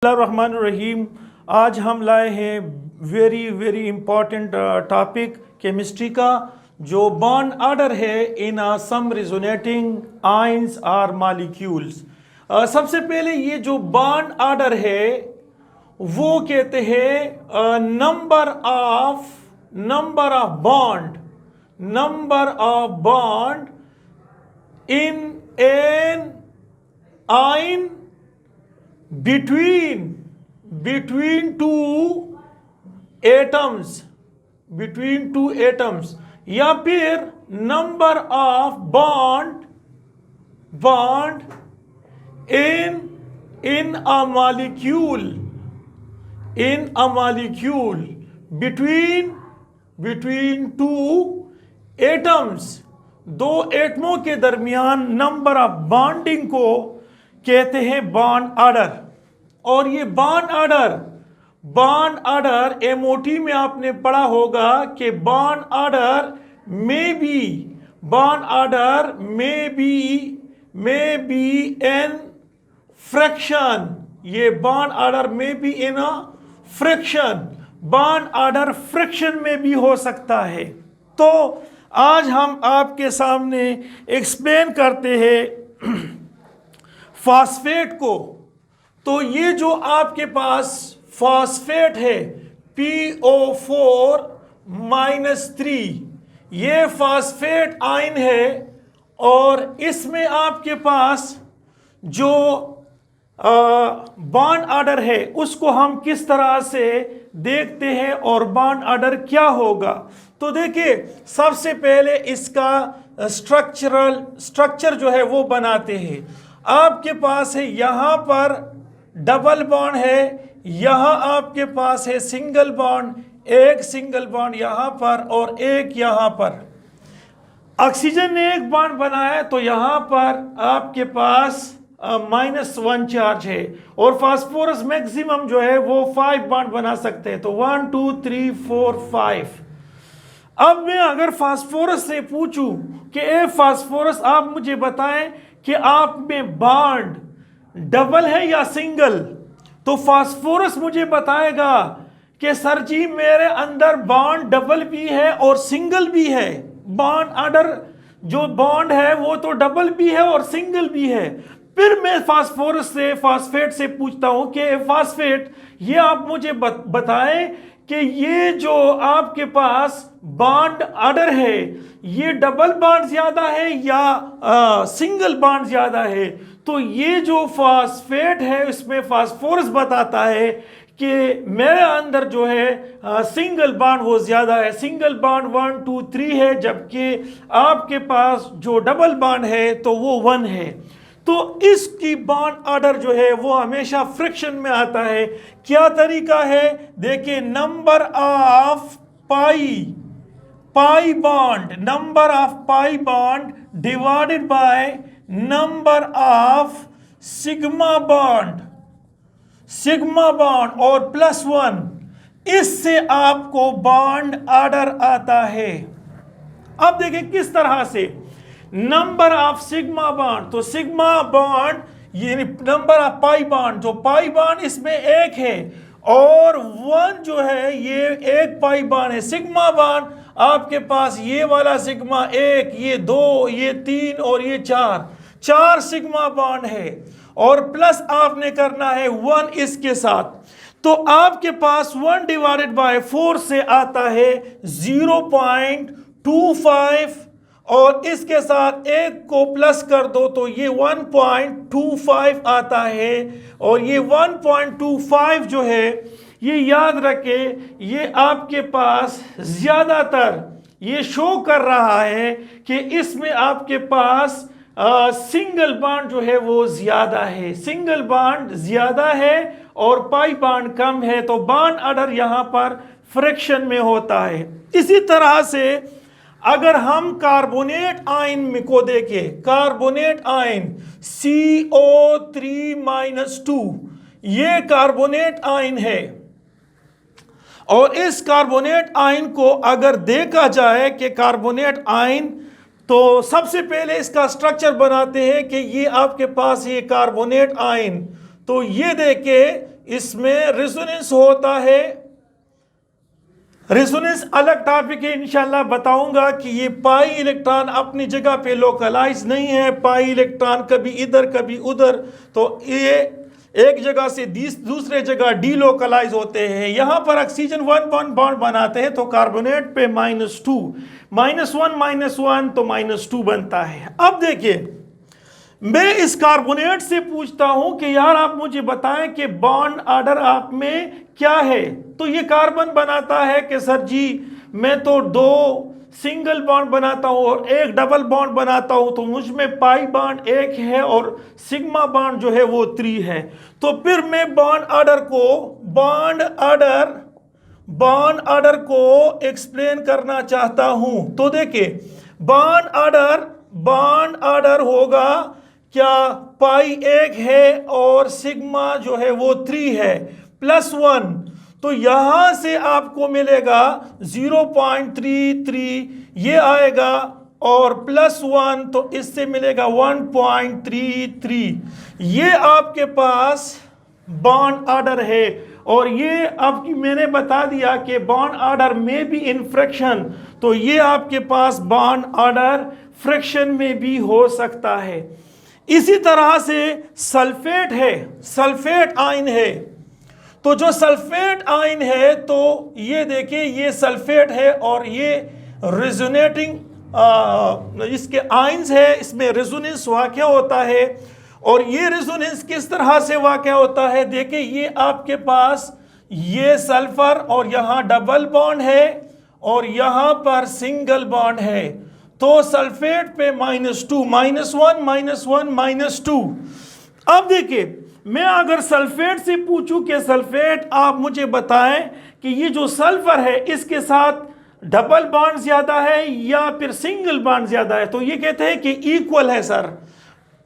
बिस्मिल्लाहिर्रहमानिर्रहीम। आज हम लाए हैं वेरी इम्पॉर्टेंट टॉपिक केमिस्ट्री का, जो बॉन्ड ऑर्डर है इन सम रिजोनेटिंग आयंस और मॉलिक्यूल्स। सबसे पहले ये जो बॉन्ड ऑर्डर है वो कहते हैं number of bond in an ion between two atoms, या फिर number of bond in a molecule between two atoms, दो एटमों के दरमियान नंबर ऑफ बॉन्डिंग को कहते हैं बॉन्ड ऑर्डर। और ये बॉन्ड ऑर्डर एमओटी में आपने पढ़ा होगा कि बॉन्ड ऑर्डर में बी एन फ्रैक्शन, ये बॉन्ड ऑर्डर में भी in a fraction, bond order fraction में भी हो सकता है। तो आज हम आपके सामने एक्सप्लेन करते हैं फास्फेट को। तो ये जो आपके पास फास्फेट है PO4-3, ये फास्फेट आयन है, और इसमें आपके पास जो बॉन्ड ऑर्डर है उसको हम किस तरह से देखते हैं और बॉन्ड ऑर्डर क्या होगा। तो देखिए, सबसे पहले इसका स्ट्रक्चर जो है वो बनाते हैं। आपके पास है यहाँ पर डबल बॉन्ड है, यहाँ आपके पास है सिंगल बॉन्ड, एक सिंगल बॉन्ड यहाँ पर और एक यहाँ पर। ऑक्सीजन ने एक बॉन्ड बनाया तो यहाँ पर आपके पास -1 चार्ज है, और फास्फोरस मैक्सिमम जो है वो 5 बॉन्ड बना सकते हैं। तो 1 2 3 4 5। अब मैं अगर फास्फोरस से पूछूं कि ए फास्फोरस, आप मुझे बताएं कि आप में बॉन्ड डबल है या सिंगल, तो फास्फोरस मुझे बताएगा कि सर जी मेरे अंदर बॉन्ड डबल भी है और सिंगल भी है। बॉन्ड ऑर्डर जो बॉन्ड है वो तो डबल भी है और सिंगल भी है। फिर मैं फास्फेट से पूछता हूं कि फास्फेट, ये आप मुझे बताएं कि ये जो आपके पास बॉन्ड ऑर्डर है ये डबल बॉन्ड ज्यादा है या सिंगल बॉन्ड ज्यादा है। तो ये जो फास्फेट है इसमें फास्फोरस बताता है कि मेरे अंदर जो है सिंगल बॉन्ड वो ज्यादा है, सिंगल बॉन्ड 1 2 3 है, जबकि आपके पास जो डबल बॉन्ड है तो वो 1 है। तो इसकी बॉन्ड ऑर्डर जो है वो हमेशा फ्रिक्शन में आता है। क्या तरीका है, देखिए, number of pi bond divided by number of sigma bond और +1, इससे आपको बॉन्ड ऑर्डर आता है। अब देखिए किस तरह से, नंबर ऑफ सिग्मा बॉन्ड, तो सिग्मा बॉन्ड ये नंबर ऑफ पाई बॉन्ड, जो पाई बॉन्ड इसमें 1 है और 1 जो है ये एक पाई बॉन्ड है। सिग्मा बॉन्ड आपके पास ये वाला सिग्मा 1, ये 2, ये 3 और ये 4 सिग्मा बॉन्ड है, और प्लस आपने करना है 1 इसके साथ। तो आपके पास 1 डिवाइडेड बाय 4 से आता है 0.25, और इसके साथ एक को प्लस कर दो तो ये 1.25 आता है। और ये 1.25 जो है ये याद रखे, ये आपके पास ज्यादातर ये शो कर रहा है कि इसमें आपके पास सिंगल बॉन्ड जो है वो ज्यादा है, सिंगल बॉन्ड ज्यादा है और पाई बॉन्ड कम है। तो बॉन्ड ऑर्डर यहां पर फ्रैक्शन में होता है। इसी तरह से अगर हम कार्बोनेट आयन को देखें, कार्बोनेट आयन CO3-2, ये कार्बोनेट आयन है, और इस कार्बोनेट आयन को अगर देखा जाए कि कार्बोनेट आयन, तो सबसे पहले इसका स्ट्रक्चर बनाते हैं कि ये आपके पास ये कार्बोनेट आयन, तो ये देखे इसमें रेजोनेंस होता है। रेजोनेंस अलग टॉपिक है, इंशाल्लाह बताऊंगा कि ये पाई इलेक्ट्रॉन अपनी जगह पे लोकलाइज नहीं है, पाई इलेक्ट्रॉन कभी इधर कभी उधर, तो ये एक जगह से दूसरे जगह डीलोकलाइज होते हैं। यहां पर ऑक्सीजन 1 बॉन्ड बनाते हैं तो कार्बोनेट पे -2, -1 तो -2 बनता है। अब देखिए, मैं इस कार्बोनेट से पूछता हूं कि यार आप मुझे बताएं कि बॉन्ड ऑर्डर आप में क्या है, तो ये कार्बन बनाता है कि सर जी मैं तो 2 सिंगल बॉन्ड बनाता हूं और 1 डबल बॉन्ड बनाता हूं, तो मुझ में पाई बॉन्ड 1 है और सिग्मा बॉन्ड जो है वो 3 है। तो फिर मैं बॉन्ड ऑर्डर को एक्सप्लेन करना चाहता हूं। तो देखिए, बॉन्ड ऑर्डर होगा क्या, पाई 1 है और सिग्मा जो है वो 3 है, +1, तो यहां से आपको मिलेगा 0.33 ये आएगा, और +1 तो इससे मिलेगा 1.33। ये आपके पास बॉन्ड ऑर्डर है। और ये आपकी मैंने बता दिया कि बॉन्ड ऑर्डर में भी इन फ्रैक्शन, तो ये आपके पास बॉन्ड ऑर्डर फ्रैक्शन में भी हो सकता है। इसी तरह से सल्फेट है, सल्फेट आयन है, तो जो सल्फेट आयन है तो ये देखिए ये सल्फेट है और ये रेजोनेटिंग इसके आयन्स है, इसमें रेजोनेंस वाक़या होता है। और ये रेजोनेंस किस तरह से वाक़या होता है, देखिए ये आपके पास ये सल्फर और यहाँ डबल बॉन्ड है और यहाँ पर सिंगल बॉन्ड है, तो सल्फेट पे -2, -1 -2। अब देखिए, मैं अगर सल्फेट से पूछूं कि सल्फेट आप मुझे बताएं कि ये जो सल्फर है इसके साथ डबल बॉन्ड ज्यादा है या फिर सिंगल बॉन्ड ज्यादा है, तो ये कहते हैं कि इक्वल है सर।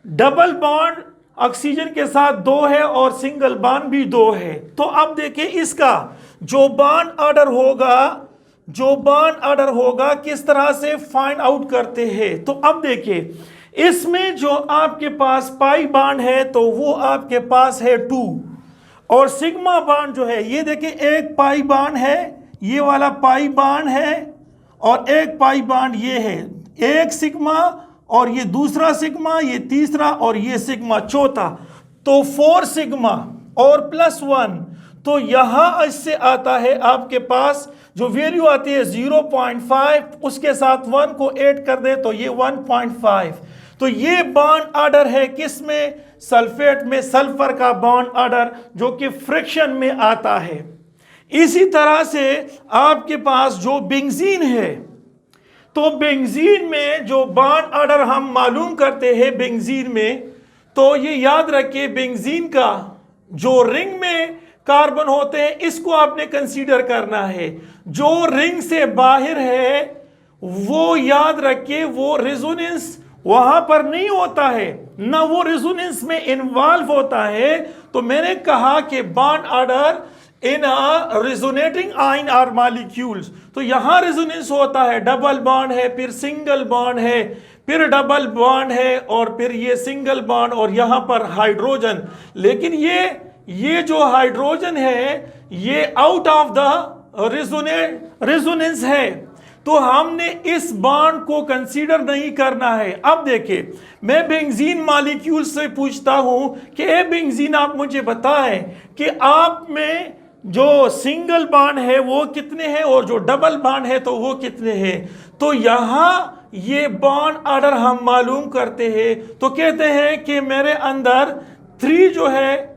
डबल बॉन्ड ऑक्सीजन के साथ 2 है और सिंगल बॉन्ड भी 2 है। तो अब देखिए इसका जो बॉन्ड ऑर्डर होगा किस तरह से फाइंड आउट करते हैं। तो अब देखिए, इसमें जो आपके पास पाई बॉन्ड है तो वो आपके पास है 2, और सिग्मा बॉन्ड जो है ये देखिए एक पाई बॉन्ड है, ये वाला पाई बॉन्ड है, और एक पाई बॉन्ड ये है, एक सिग्मा और ये दूसरा सिग्मा, ये तीसरा और ये सिग्मा चौथा, तो 4 सिग्मा और +1, तो यहां इससे आता है आपके पास जो वैल्यू आती है 0.5, उसके साथ 1 को ऐड कर दे तो ये 1.5। तो ये बॉन्ड ऑर्डर है किसमें, सल्फेट में, सल्फर का बॉन्ड ऑर्डर जो कि फ्रिक्शन में आता है। इसी तरह से आपके पास जो बेंजीन है, तो बेंजीन में जो बॉन्ड ऑर्डर हम मालूम करते हैं बेंजीन में, तो ये याद रखिए बेंजीन का जो रिंग में कार्बन होते हैं इसको आपने कंसीडर करना है। जो रिंग से बाहर है वो याद रखिए वो रेजोनेंस वहां पर नहीं होता है, ना वो रेजोनेंस में इन्वॉल्व होता है। तो मैंने कहा कि bond order in resonating ion or molecules, तो यहां रेजोनेंस होता है, डबल बॉन्ड है, फिर सिंगल बॉन्ड है, फिर डबल बॉन्ड है, और फिर ये सिंगल बॉन्ड, और यहां पर हाइड्रोजन। लेकिन ये जो हाइड्रोजन है ये आउट ऑफ द रेजोनेंस है, तो हमने इस बॉन्ड को कंसीडर नहीं करना है। अब देखिए, मैं बेंजीन मॉलिक्यूल से पूछता हूं कि ए बेंजीन आप मुझे बताएं कि आप में जो सिंगल बॉन्ड है वो कितने हैं और जो डबल बॉन्ड है तो वो कितने हैं। तो यहां ये बॉन्ड ऑर्डर हम मालूम करते हैं, तो कहते हैं कि मेरे अंदर 3 जो है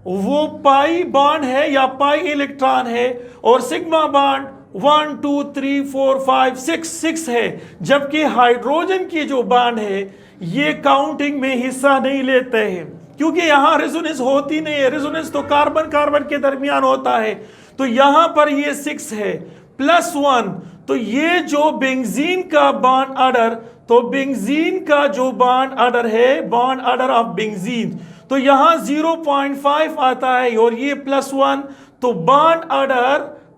वो पाई बॉन्ड है या पाई इलेक्ट्रॉन है, और सिग्मा बॉन्ड 1 2 3 4 5 6 है। जबकि हाइड्रोजन की जो बॉन्ड है ये काउंटिंग में हिस्सा नहीं लेते हैं, क्योंकि यहां रेजोनेंस होती नहीं है। रेजोनेंस तो कार्बन कार्बन के दरमियान होता है, तो यहां पर ये 6 है +1। तो ये जो बेंजीन का बॉन्ड ऑर्डर, तो बेंजीन का जो बॉन्ड ऑर्डर है, बॉन्ड ऑर्डर ऑफ बेंजीन, तो यहां 0.5 आता है और ये +1, तो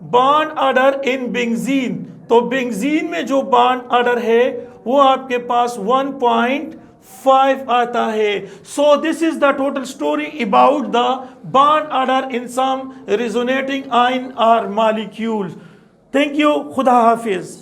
बॉन्ड ऑर्डर इन बेंजीन, तो बेंजीन में जो बॉन्ड ऑर्डर है वो आपके पास 1.5 5 आता है। So this is the total story about the bond order in some resonating ion और मॉलिक्यूल्स। थैंक यू, खुदा हाफिज।